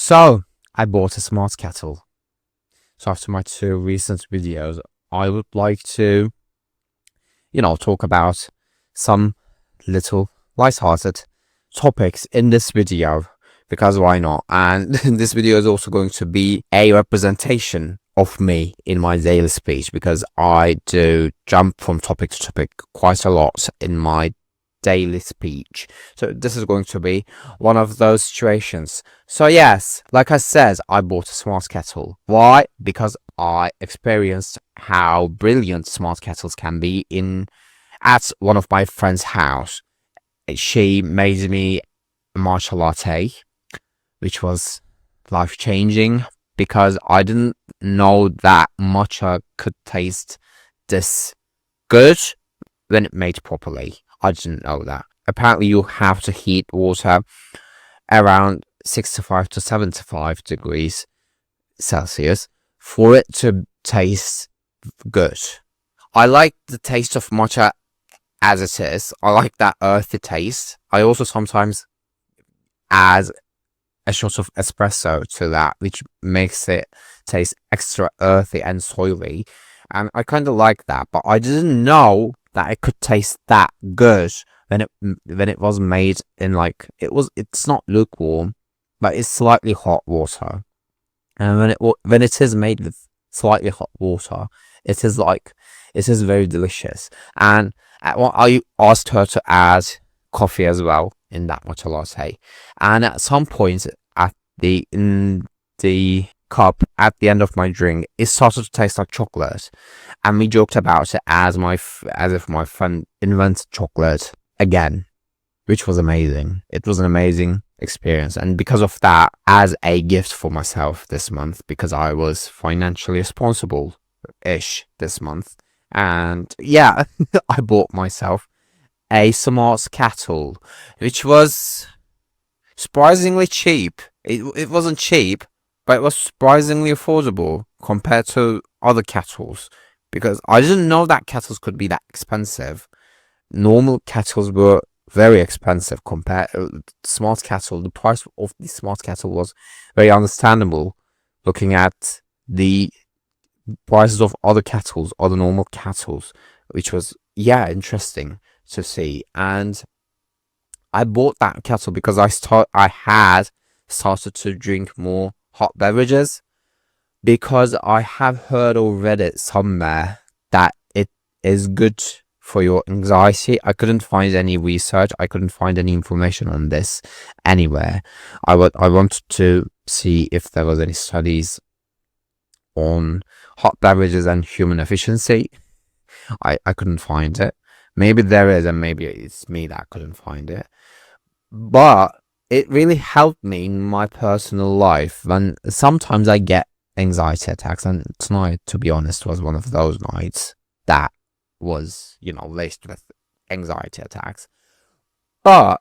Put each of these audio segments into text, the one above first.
So, I bought a smart kettle. So after my two recent videos, I would like to, talk about some little light-hearted topics in this video, because why not? And this video is also going to be a representation of me in my daily speech, because I do jump from topic to topic quite a lot in my daily speech. So this is going to be one of those situations. So yes, like I said, I bought a smart kettle. Why? Because I experienced how brilliant smart kettles can be at one of my friend's house. She made me a matcha latte, which was life-changing, because I didn't know that matcha could taste this good when it made properly. I didn't know that. Apparently, you have to heat water around 65 to 75 degrees Celsius for it to taste good. I like the taste of matcha as it is. I like that earthy taste. I also sometimes add a shot of espresso to that, which makes it taste extra earthy and soily. And I kind of like that, but I didn't know that it could taste that good when it was made in it's not lukewarm, but it's slightly hot water. And when it is made with slightly hot water, it is very delicious. And I asked her to add coffee as well in that matcha latte, and at some point in the cup at the end of my drink, it started to taste like chocolate, and we joked about it as if my friend invented chocolate again, which was amazing. It was an amazing experience, and because of that, as a gift for myself this month, because I was financially responsible-ish this month, and yeah, I bought myself a smart kettle, which was surprisingly cheap. It wasn't cheap, but it was surprisingly affordable compared to other kettles, because I didn't know that kettles could be that expensive. Normal kettles were very expensive compared to smart kettle. The price of the smart kettle was very understandable, looking at the prices of other kettles, other normal kettles, which was, yeah, interesting to see. And I bought that kettle because I had started to drink more hot beverages, because I have heard or read it somewhere that it is good for your anxiety. I couldn't find any research. I couldn't find any information on this anywhere. I wanted to see if there was any studies on hot beverages and human efficiency. I couldn't find it. Maybe there is, and maybe it's me that couldn't find it. But it really helped me in my personal life when sometimes I get anxiety attacks, and tonight, to be honest, was one of those nights that was, laced with anxiety attacks. But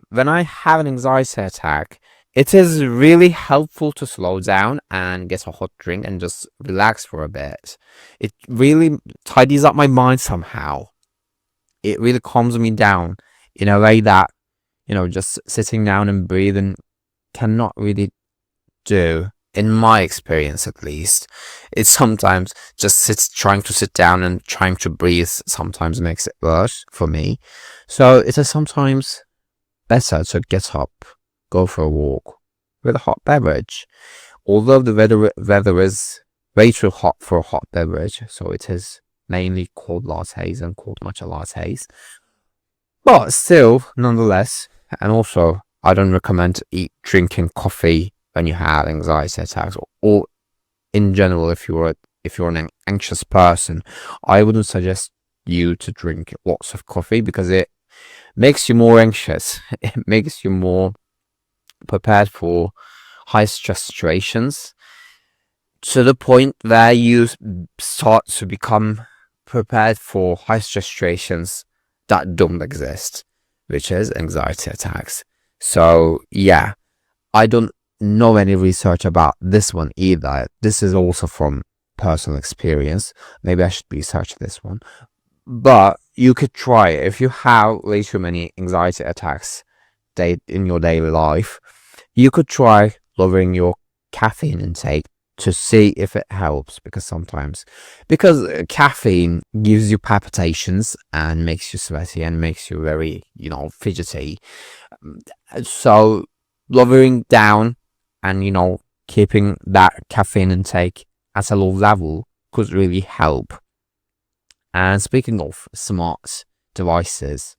when I have an anxiety attack, it is really helpful to slow down and get a hot drink and just relax for a bit. It really tidies up my mind somehow. It really calms me down in a way that, just sitting down and breathing cannot really do, in my experience at least. It sometimes trying to sit down and trying to breathe sometimes makes it worse for me. So it is sometimes better to get up, go for a walk with a hot beverage. Although the weather is way too hot for a hot beverage, so it is mainly cold lattes and cold matcha lattes. But still, nonetheless, and also, I don't recommend drinking coffee when you have anxiety attacks, or in general, if you're an anxious person, I wouldn't suggest you to drink lots of coffee, because it makes you more anxious. It makes you more prepared for high stress situations, to the point where you start to become prepared for high stress situations that don't exist, which is anxiety attacks. So yeah, I don't know any research about this one either. This is also from personal experience. Maybe I should research this one. But you could try it. If you have way too many anxiety attacks in your daily life, you could try lowering your caffeine intake to see if it helps, because caffeine gives you palpitations and makes you sweaty and makes you very, fidgety. So lowering down and, keeping that caffeine intake at a low level could really help. And speaking of smart devices,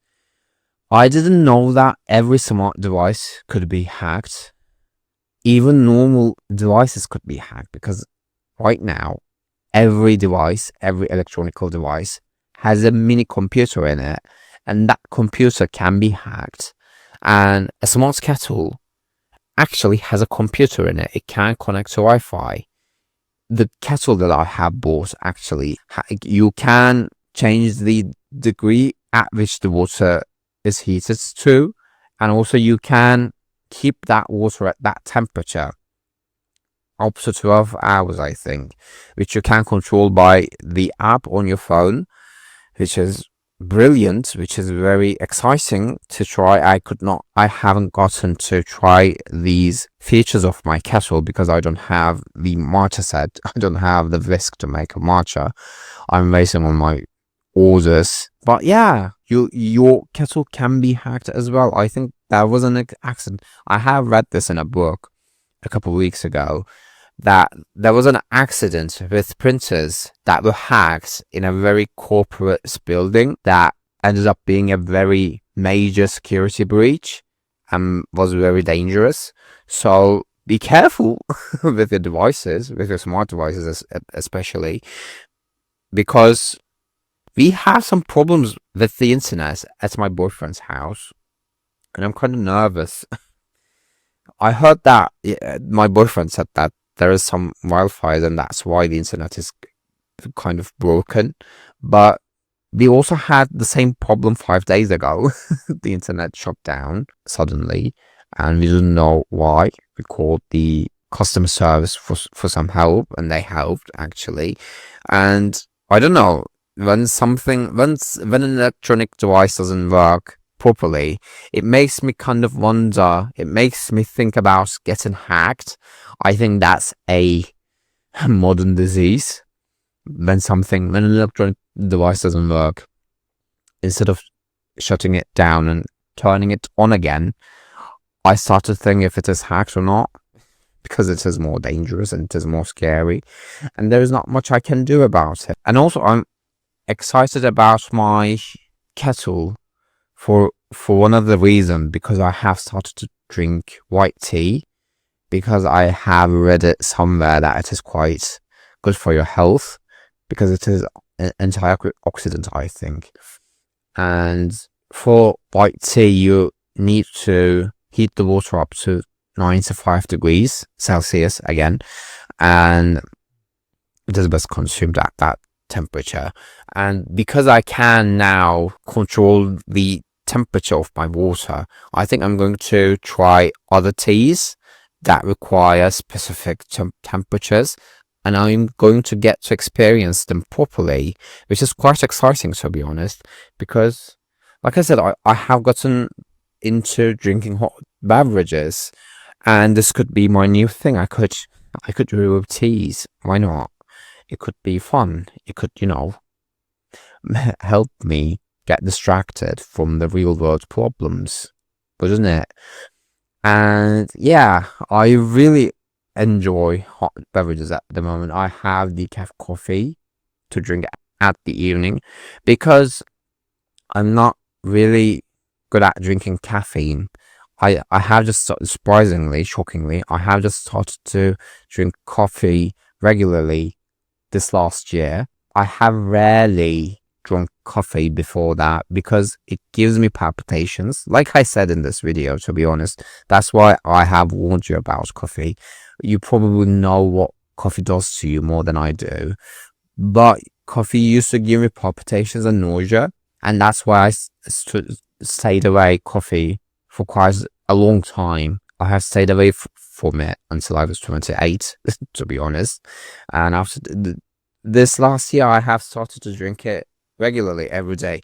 I didn't know that every smart device could be hacked. Even normal devices could be hacked, because right now, every electronic device has a mini computer in it, and that computer can be hacked. And a smart kettle actually has a computer in it. It can connect to Wi-Fi. The kettle that I have bought, actually, you can change the degree at which the water is heated to, and also you can keep that water at that temperature up to 12 hours, I think, which you can control by the app on your phone, which is brilliant, which is very exciting to try. I haven't gotten to try these features of my kettle because I don't have the matcha set. I don't have the whisk to make a matcha. I'm waiting on my orders. But yeah, your kettle can be hacked as well. I think that was an accident. I have read this in a book a couple of weeks ago, that there was an accident with printers that were hacked in a very corporate building that ended up being a very major security breach and was very dangerous. So be careful with your devices, with your smart devices especially, because we have some problems with the internet at my boyfriend's house, and I'm kind of nervous. I heard that my boyfriend said that there is some wildfires and that's why the internet is kind of broken. But we also had the same problem 5 days ago. The internet shut down suddenly and we didn't know why. We called the customer service for some help, and they helped actually. And I don't know, when an electronic device doesn't work properly, it makes me kind of wonder, it makes me think about getting hacked. I think that's a modern disease. When an electronic device doesn't work, instead of shutting it down and turning it on again, I start to think if it is hacked or not, because it is more dangerous and it is more scary, and there is not much I can do about it. And also, I'm excited about my kettle for one other reason, because I have started to drink white tea, because I have read it somewhere that it is quite good for your health, because it is an antioxidant, I think. And for white tea, you need to heat the water up to 95 degrees Celsius again, and it is best consumed at that temperature. And because I can now control the temperature of my water, I think I'm going to try other teas that require specific temperatures, and I'm going to get to experience them properly, which is quite exciting, to be honest, because like I said, I have gotten into drinking hot beverages, and this could be my new thing. I could do with teas. Why not? It could be fun. It could, help me get distracted from the real world problems, wouldn't it? And yeah, I really enjoy hot beverages at the moment. I have decaf coffee to drink at the evening, because I'm not really good at drinking caffeine. I have just surprisingly, shockingly, I have just started to drink coffee regularly this last year. I have rarely drunk coffee before that, because it gives me palpitations. Like I said in this video, to be honest, that's why I have warned you about coffee. You probably know what coffee does to you more than I do, but coffee used to give me palpitations and nausea, and that's why I stayed away coffee for quite a long time. I have stayed away from it until I was 28, to be honest. And after this last year, I have started to drink it regularly every day,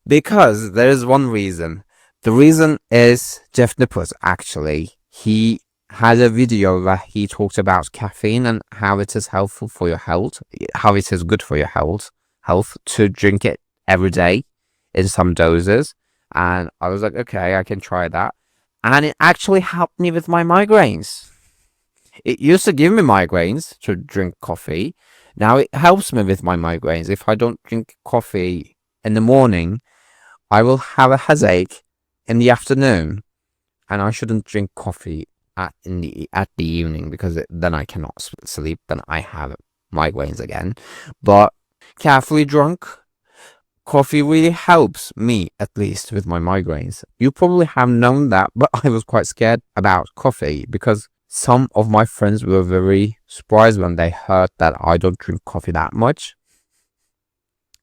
because there is one reason. The reason is Jeff Nippers, actually. He had a video where he talked about caffeine and how it is helpful for your health, how it is good for your health to drink it every day in some doses. And I was like, okay, I can try that. And it actually helped me with my migraines. It used to give me migraines to drink coffee. Now it helps me with my migraines. If I don't drink coffee in the morning, I will have a headache in the afternoon, and I shouldn't drink coffee at the evening because then I cannot sleep. Then I have migraines again. But carefully drunk coffee really helps me, at least with my migraines. You probably have known that, but I was quite scared about coffee because some of my friends were very surprised when they heard that I don't drink coffee that much.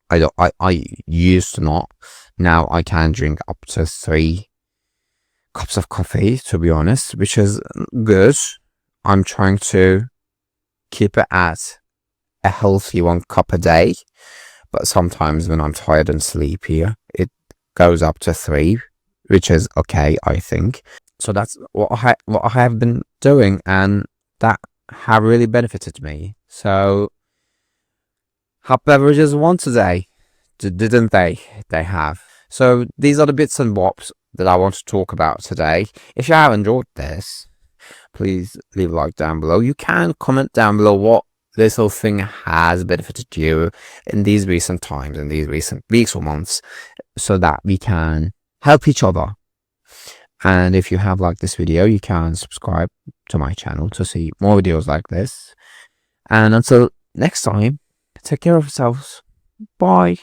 I used to not. Now I can drink up to 3 cups of coffee, to be honest, which is good. I'm trying to keep it at a healthy 1 cup a day, but sometimes when I'm tired and sleepy, it goes up to 3, which is okay, I think. So that's what I have been doing, and that have really benefited me. So hot beverages won today, didn't they? They have. So these are the bits and bobs that I want to talk about today. If you have enjoyed this, please leave a like down below. You can comment down below what little thing has benefited you in these recent times, in these recent weeks or months, so that we can help each other. And if you have liked this video, you can subscribe to my channel to see more videos like this. And until next time, take care of yourselves. Bye.